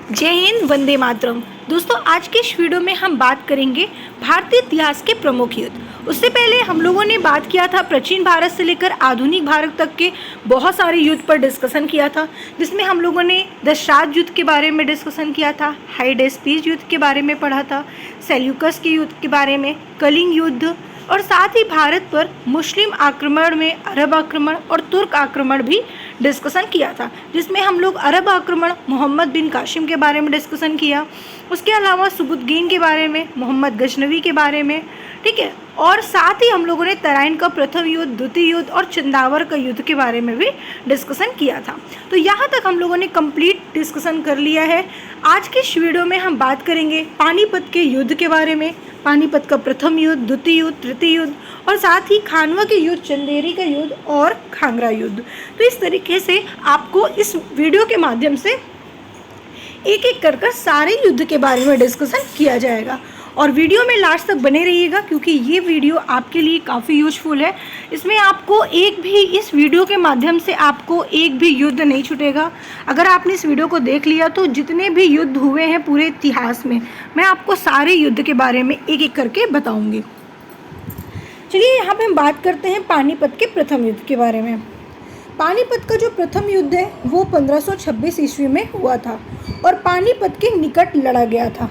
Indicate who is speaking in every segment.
Speaker 1: जय हिंद, वंदे मातरम। दोस्तों, आज के इस वीडियो में हम बात करेंगे भारतीय इतिहास के प्रमुख युद्ध। उससे पहले हम लोगों ने बात किया था प्राचीन भारत से लेकर आधुनिक भारत तक के बहुत सारे युद्ध पर डिस्कशन किया था, जिसमें हम लोगों ने दशराज युद्ध के बारे में डिस्कशन किया था, हाइडेस्पीस युद्ध के बारे में पढ़ा था, सेल्यूकस के युद्ध के बारे में, कलिंग युद्ध, और साथ ही भारत पर मुस्लिम आक्रमण में अरब आक्रमण और तुर्क आक्रमण भी डिस्कशन किया था, जिसमें हम लोग अरब आक्रमण मोहम्मद बिन कासिम के बारे में डिस्कशन किया। उसके अलावा सुबुतगीन के बारे में, मोहम्मद गजनवी के बारे में, ठीक है। और साथ ही हम लोगों ने तराइन का प्रथम युद्ध, द्वितीय युद्ध और चंदावर का युद्ध के बारे में भी डिस्कशन किया था। तो यहाँ तक हम लोगों ने कंप्लीट डिस्कशन कर लिया है। आज के इस वीडियो में हम बात करेंगे पानीपत के युद्ध के बारे में, पानीपत का प्रथम युद्ध, द्वितीय युद्ध, तृतीय युद्ध और साथ ही खानवा के युद्ध, चंदेरी का युद्ध और खांगरा युद्ध। तो इस तरीके से आपको इस वीडियो के माध्यम से एक एक कर सारे युद्ध के बारे में डिस्कशन किया जाएगा। और वीडियो में लास्ट तक बने रहिएगा, क्योंकि ये वीडियो आपके लिए काफ़ी यूजफुल है। इसमें आपको इस वीडियो के माध्यम से आपको एक भी युद्ध नहीं छूटेगा। अगर आपने इस वीडियो को देख लिया तो जितने भी युद्ध हुए हैं पूरे इतिहास में, मैं आपको सारे युद्ध के बारे में एक एक करके बताऊंगी। चलिए, यहाँ पे हम बात करते हैं पानीपत के प्रथम युद्ध के बारे में। पानीपत का जो प्रथम युद्ध है वो 1526 ईस्वी में हुआ था और पानीपत के निकट लड़ा गया था।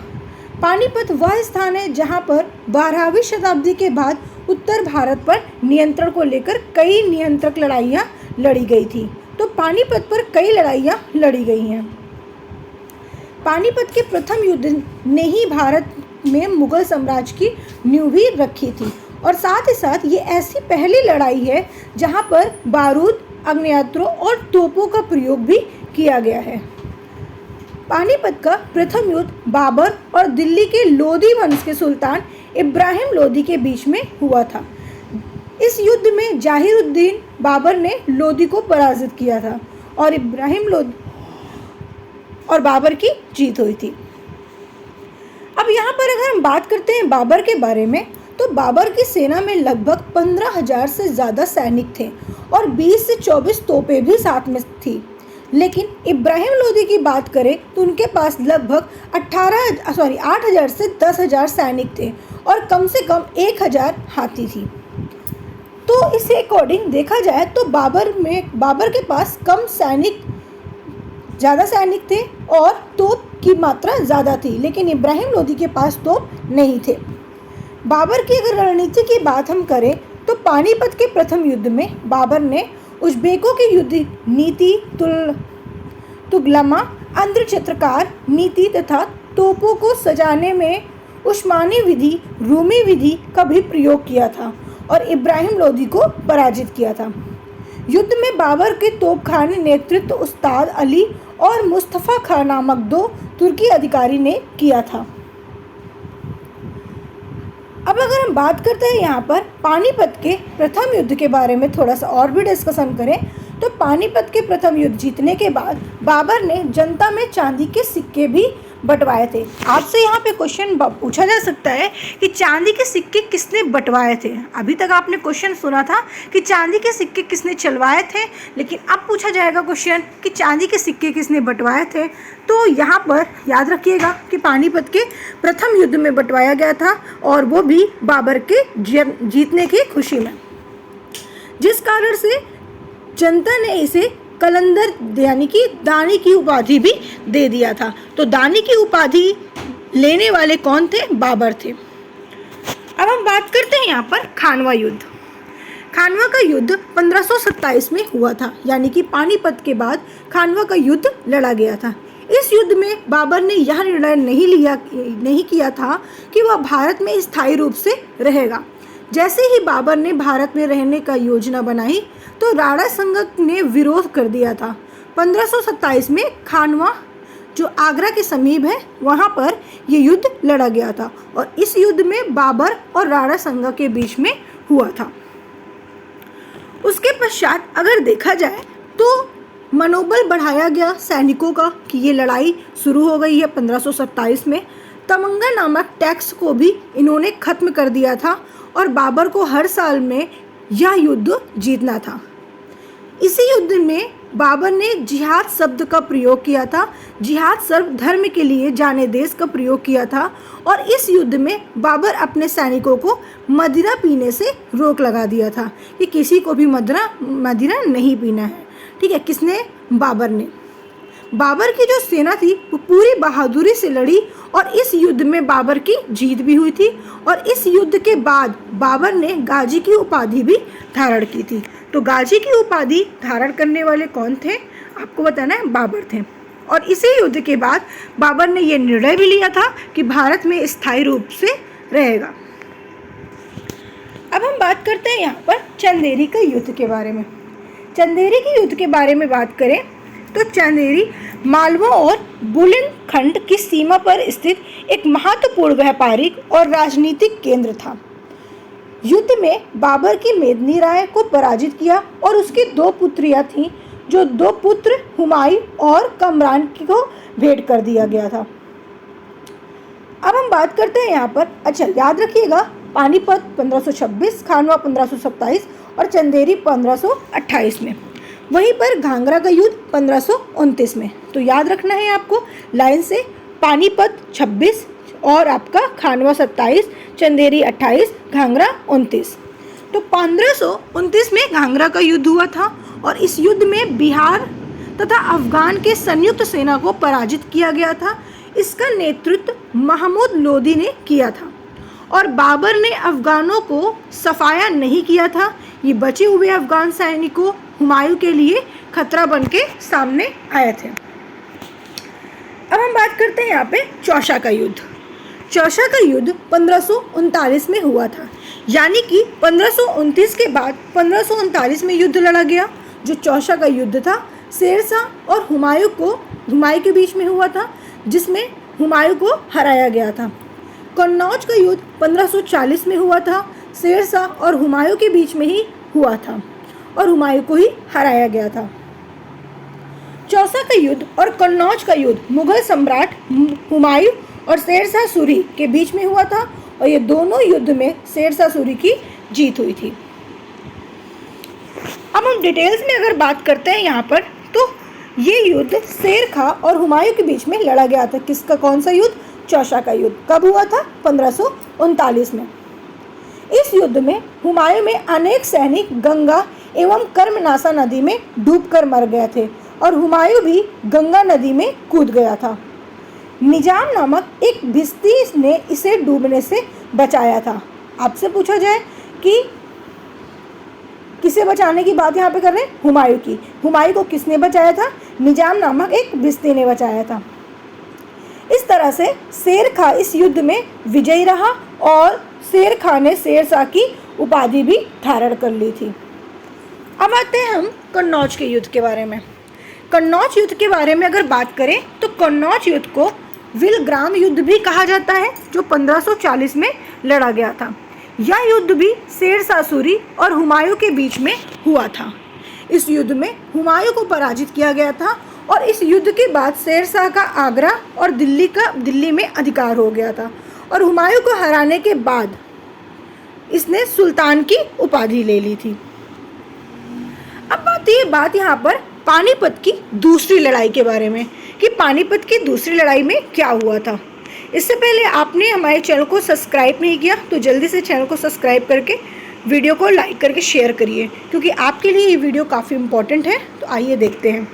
Speaker 1: पानीपत वह स्थान है जहाँ पर 12वीं शताब्दी के बाद उत्तर भारत पर नियंत्रण को लेकर कई नियंत्रक लड़ाइयाँ लड़ी गई थी। तो पानीपत पर कई लड़ाइयाँ लड़ी गई हैं। पानीपत के प्रथम युद्ध ने ही भारत में मुगल साम्राज्य की नींव भी रखी थी और साथ ही साथ ये ऐसी पहली लड़ाई है जहाँ पर बारूद, आग्नेयास्त्रों और तोपों का प्रयोग भी किया गया है। पानीपत का प्रथम युद्ध बाबर और दिल्ली के लोदी वंश के सुल्तान इब्राहिम लोदी के बीच में हुआ था। इस युद्ध में जाहिरुद्दीन बाबर ने लोदी को पराजित किया था और इब्राहिम लोदी और बाबर की जीत हुई थी। अब यहाँ पर अगर हम बात करते हैं बाबर के बारे में, तो बाबर की सेना में लगभग 15,000 से ज़्यादा सैनिक थे और 20 से 24 तोपें भी साथ में थी। लेकिन इब्राहिम लोदी की बात करें तो उनके पास लगभग 8,000 से 10,000 सैनिक थे और कम से कम 1,000 हाथी थी। तो इस अकॉर्डिंग देखा जाए तो बाबर के पास ज़्यादा सैनिक थे और तोप की मात्रा ज़्यादा थी, लेकिन इब्राहिम लोदी के पास तोप नहीं थे। बाबर की अगर रणनीति की बात हम करें तो पानीपत के प्रथम युद्ध में बाबर ने उज़्बेकों की युद्ध नीति, तुगलमा, अंध्रचित्रकार नीति तथा तोपों को सजाने में उस्मानी विधि, रूमी विधि का भी प्रयोग किया था और इब्राहिम लोदी को पराजित किया था। युद्ध में बाबर के तोपखाने नेतृत्व उस्ताद अली और मुस्तफ़ा खां नामक 2 तुर्की अधिकारी ने किया था। अब अगर हम बात करते हैं यहाँ पर पानीपत के प्रथम युद्ध के बारे में थोड़ा सा और भी डिस्कशन करें, तो पानीपत के प्रथम युद्ध जीतने के बाद बाबर ने जनता में चांदी के सिक्के भी बंटवाए थे। आपसे यहाँ पे क्वेश्चन पूछा जा सकता है कि चांदी के सिक्के किसने बंटवाए थे। अभी तक आपने क्वेश्चन सुना था कि चांदी के सिक्के किसने चलवाए थे, लेकिन अब पूछा जाएगा क्वेश्चन कि चांदी के सिक्के किसने बंटवाए थे। तो यहाँ पर याद रखिएगा कि पानीपत के प्रथम युद्ध में बंटवाया गया था और वो भी बाबर के जीतने की खुशी में, जिस कारण से जनता ने इसे कलंदर यानी कि दानी की उपाधि भी दे दिया था। तो दानी की उपाधि लेने वाले कौन थे? बाबर थे। अब हम बात करते हैं यहाँ पर खानवा युद्ध। खानवा का युद्ध 1527 में हुआ था, यानी कि पानीपत के बाद खानवा का युद्ध लड़ा गया था। इस युद्ध में बाबर ने यह निर्णय नहीं किया था कि वह भारत में स्थायी रूप से रहेगा। जैसे ही बाबर ने भारत में रहने का योजना बनाई तो राणा संघ ने विरोध कर दिया था। 1527 में खानवा जो आगरा के समीप है वहाँ पर यह युद्ध लड़ा गया था और इस युद्ध में बाबर और राणा संघ के बीच में हुआ था। उसके पश्चात अगर देखा जाए तो मनोबल बढ़ाया गया सैनिकों का कि ये लड़ाई शुरू हो गई है। 1527 में तमंगा नामक टैक्स को भी इन्होंने ख़त्म कर दिया था और बाबर को हर साल में यह युद्ध जीतना था। इसी युद्ध में बाबर ने जिहाद शब्द का प्रयोग किया था। जिहाद सर्व धर्म के लिए जाने देश का प्रयोग किया था और इस युद्ध में बाबर अपने सैनिकों को मदिरा पीने से रोक लगा दिया था कि किसी को भी मदिरा नहीं पीना है। ठीक है, किसने? बाबर ने। बाबर की जो सेना थी वो पूरी बहादुरी से लड़ी और इस युद्ध में बाबर की जीत भी हुई थी और इस युद्ध के बाद बाबर ने गाजी की उपाधि भी धारण की थी। तो गाजी की उपाधि धारण करने वाले कौन थे? आपको बताना है, बाबर थे। और इसी युद्ध के बाद बाबर ने यह निर्णय भी लिया था कि भारत में स्थायी रूप से रहेगा। अब हम बात करते हैं यहाँ पर चंदेरी के युद्ध के बारे में। चंदेरी के युद्ध के बारे में बात करें तो चंदेरी मालवा और बुंदेलखंड की सीमा पर स्थित एक महत्वपूर्ण व्यापारिक और राजनीतिक केंद्र था। युद्ध में बाबर की मेदिनी राय को पराजित किया और उसकी 2 पुत्रियां थीं, जो 2 पुत्र हुमायूं और कमरान को भेंट कर दिया गया था। अब हम बात करते हैं यहाँ पर, अच्छा याद रखिएगा, पानीपत 1526, खानवा 1527 और चंदेरी 1528 में। वहीं पर घाघरा का युद्ध 1529 में। तो याद रखना है आपको लाइन से, पानीपत 26 और आपका खानवा 27, चंदेरी 28, घाघरा 29। तो 1529 में घाघरा का युद्ध हुआ था और इस युद्ध में बिहार तथा अफगान के संयुक्त सेना को पराजित किया गया था। इसका नेतृत्व महमूद लोदी ने किया था और बाबर ने अफगानों को सफाया नहीं किया था। ये बचे हुए अफगान सैनिकों हुमायूं के लिए खतरा बन के सामने आए थे। अब हम बात करते हैं यहाँ पे चौसा का युद्ध। चौसा का युद्ध 1539 में हुआ था, यानी कि 1529 के बाद 1539 में युद्ध लड़ा गया। जो चौसा का युद्ध था शेरशाह और हुमायूं के बीच में हुआ था, जिसमें हुमायूं को हराया गया था। कन्नौज का युद्ध 1540 में हुआ था, शेरशाह और हुमायूं के बीच में ही हुआ था और हुमायूं को ही हराया गया था। चौसा का युद्ध और कन्नौज का युद्ध मुगल सम्राट हुमायूं और शेरशाह सूरी के बीच में हुआ था और ये दोनों युद्ध में शेरशाह सूरी की जीत हुई थी। अब हम डिटेल्स में अगर बात करते हैं यहाँ पर, तो ये युद्ध शेर खां और हुमायूं के बीच में लड़ा गया था। किसका? कौन सा युद्ध? चौसा का युद्ध। कब हुआ था? 1539 में। इस युद्ध में हुमायूं में अनेक सैनिक गंगा एवं कर्मनासा नदी में डूबकर मर गए थे और हुमायूं भी गंगा नदी में कूद गया था। निजाम नामक एक भिस्ती ने इसे डूबने से बचाया था। आपसे पूछा जाए कि किसे बचाने की बात यहाँ पे कर रहे हैं? हुमायूं की। हुमायूं को किसने बचाया था? निजाम नामक एक भिस्ती ने बचाया था। इस तरह से शेर खां इस युद्ध में विजयी रहा और शेर खां ने शेरशाह की उपाधि भी धारण कर ली थी। अब आते हैं हम कन्नौज के युद्ध के बारे में। कन्नौज युद्ध के बारे में अगर बात करें तो कन्नौज युद्ध को विलग्राम युद्ध भी कहा जाता है, जो 1540 में लड़ा गया था। यह युद्ध भी शेरशाह सूरी और हुमायूं के बीच में हुआ था। इस युद्ध में हुमायूं को पराजित किया गया था और इस युद्ध के बाद शेरशाह का आगरा और दिल्ली में अधिकार हो गया था और हुमायूं को हराने के बाद इसने सुल्तान की उपाधि ले ली थी। अब बात यहाँ पर पानीपत की दूसरी लड़ाई के बारे में कि पानीपत की दूसरी लड़ाई में क्या हुआ था। इससे पहले आपने हमारे चैनल को सब्सक्राइब नहीं किया तो जल्दी से चैनल को सब्सक्राइब करके वीडियो को लाइक करके शेयर करिए, क्योंकि आपके लिए ये वीडियो काफ़ी इम्पोर्टेंट है। तो आइए देखते हैं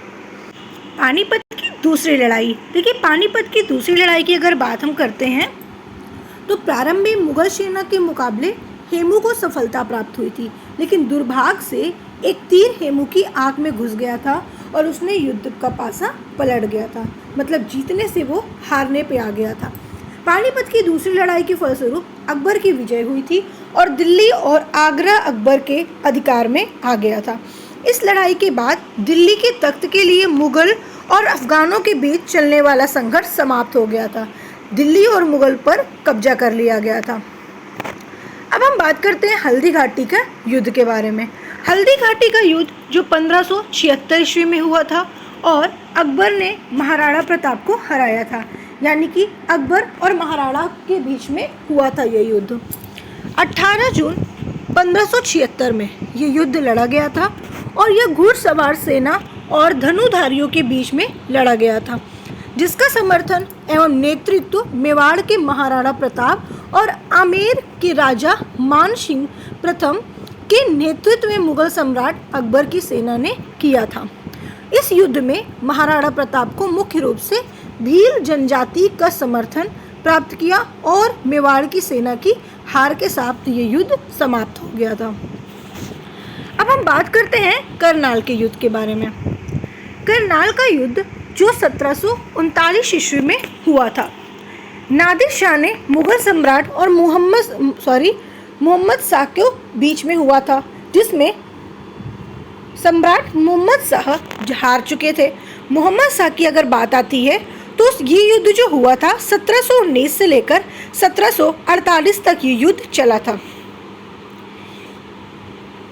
Speaker 1: पानीपत की दूसरी लड़ाई। देखिए, पानीपत की दूसरी लड़ाई की अगर बात हम करते हैं तो प्रारंभ में मुगल सेना के मुकाबले हेमू को सफलता प्राप्त हुई थी, लेकिन दुर्भाग्य से एक तीर हेमू की आंख में घुस गया था और उसने युद्ध का पासा पलट गया था। मतलब जीतने से वो हारने पे आ गया था। पानीपत की दूसरी लड़ाई के फलस्वरूप अकबर की विजय हुई थी और दिल्ली और आगरा अकबर के अधिकार में आ गया था। इस लड़ाई के बाद दिल्ली के तख्त के लिए मुगल और अफगानों के बीच चलने वाला संघर्ष समाप्त हो गया था। दिल्ली और मुगल पर कब्जा कर लिया गया था। अब हम बात करते हैं हल्दी घाटी का युद्ध के बारे में। हल्दी घाटी का युद्ध जो 1576 ईस्वी में हुआ था और अकबर ने महाराणा प्रताप को हराया था, यानी कि अकबर और महाराणा के बीच में हुआ था ये युद्ध। 18 जून 1576 में ये युद्ध लड़ा गया था और यह घुड़सवार सेना और धनुधारियों के बीच में लड़ा गया था, जिसका समर्थन एवं नेतृत्व मेवाड़ के महाराणा प्रताप और आमेर के राजा मान सिंह प्रथम के नेतृत्व में मुगल सम्राट अकबर की सेना ने किया था। इस युद्ध में महाराणा प्रताप को मुख्य रूप से भील जनजाति का समर्थन प्राप्त किया और मेवाड़ की सेना की हार के साथ ये युद्ध समाप्त हो गया था। अब हम बात करते हैं करनाल के युद्ध के बारे में। करनाल का युद्ध जो 1739 ईस्वी में हुआ था, नादिर शाह ने मुगल सम्राट और मोहम्मद शाह के बीच में हुआ था, जिसमें सम्राट मोहम्मद शाह हार चुके थे। मोहम्मद शाह की अगर बात आती है तो ये युद्ध जो हुआ था 1719 से लेकर 1748 तक ये युद्ध चला था।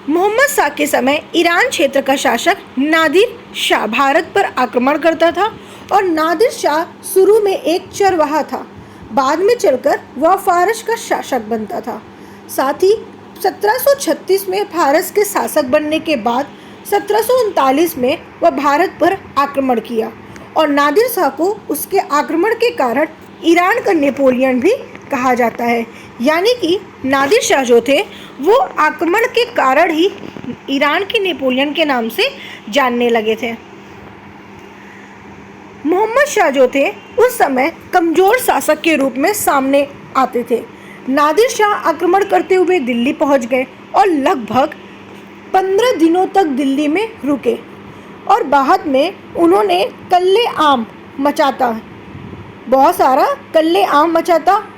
Speaker 1: मोहम्मद शाह के समय ईरान क्षेत्र का शासक नादिर शाह भारत पर आक्रमण करता था और नादिर शाह शुरू में एक चरवाहा था, बाद में चलकर वह फारस का शासक बनता था। साथ ही 1736 में फारस के शासक बनने के बाद 1739 में वह भारत पर आक्रमण किया और नादिर शाह को उसके आक्रमण के कारण ईरान का नेपोलियन भी कहा जाता है। यानी कि नादिर शाह जो थे वो आक्रमण के कारण ही ईरान के नेपोलियन के नाम से जानने लगे थे। मोहम्मद शाह जो थे उस समय कमज़ोर शासक के रूप में सामने आते थे। नादिर शाह आक्रमण करते हुए दिल्ली पहुंच गए और लगभग 15 दिनों तक दिल्ली में रुके और बाद में उन्होंने कल्ले-आम मचाता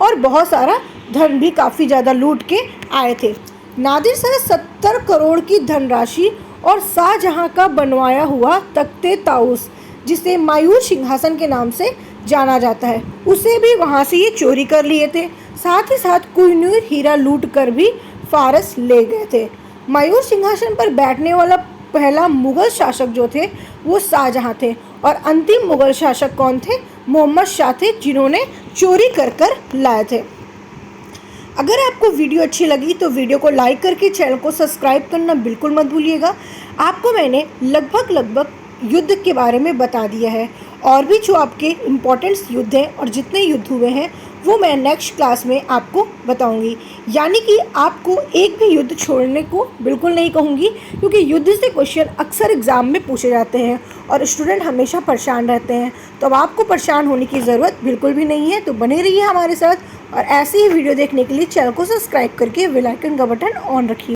Speaker 1: और बहुत सारा धन भी काफ़ी ज़्यादा लूट के आए थे। नादिर शाह 70 करोड़ की धनराशि और शाहजहां का बनवाया हुआ तख्ते ताउस, जिसे मायूर सिंहासन के नाम से जाना जाता है, उसे भी वहां से ये चोरी कर लिए थे। साथ ही साथ कोहिनूर हीरा लूट कर भी फारस ले गए थे। मायूर सिंहासन पर बैठने वाला पहला मुगल शासक जो थे वो शाहजहां थे और अंतिम मुगल शासक कौन थे? मोहम्मद शाह थे, जिन्होंने चोरी कर लाए थे। अगर आपको वीडियो अच्छी लगी तो वीडियो को लाइक करके चैनल को सब्सक्राइब करना बिल्कुल मत भूलिएगा। आपको मैंने लगभग युद्ध के बारे में बता दिया है और भी जो आपके इम्पोर्टेंट युद्ध हैं और जितने युद्ध हुए हैं वो मैं नेक्स्ट क्लास में आपको बताऊंगी। यानी कि आपको एक भी युद्ध छोड़ने को बिल्कुल नहीं कहूँगी, क्योंकि युद्ध से क्वेश्चन अक्सर एग्ज़ाम में पूछे जाते हैं और स्टूडेंट हमेशा परेशान रहते हैं। तो अब आपको परेशान होने की ज़रूरत बिल्कुल भी नहीं है। तो बने रहिए हमारे साथ और ऐसे ही वीडियो देखने के लिए चैनल को सब्सक्राइब करके बेल आइकन का बटन ऑन रखिए।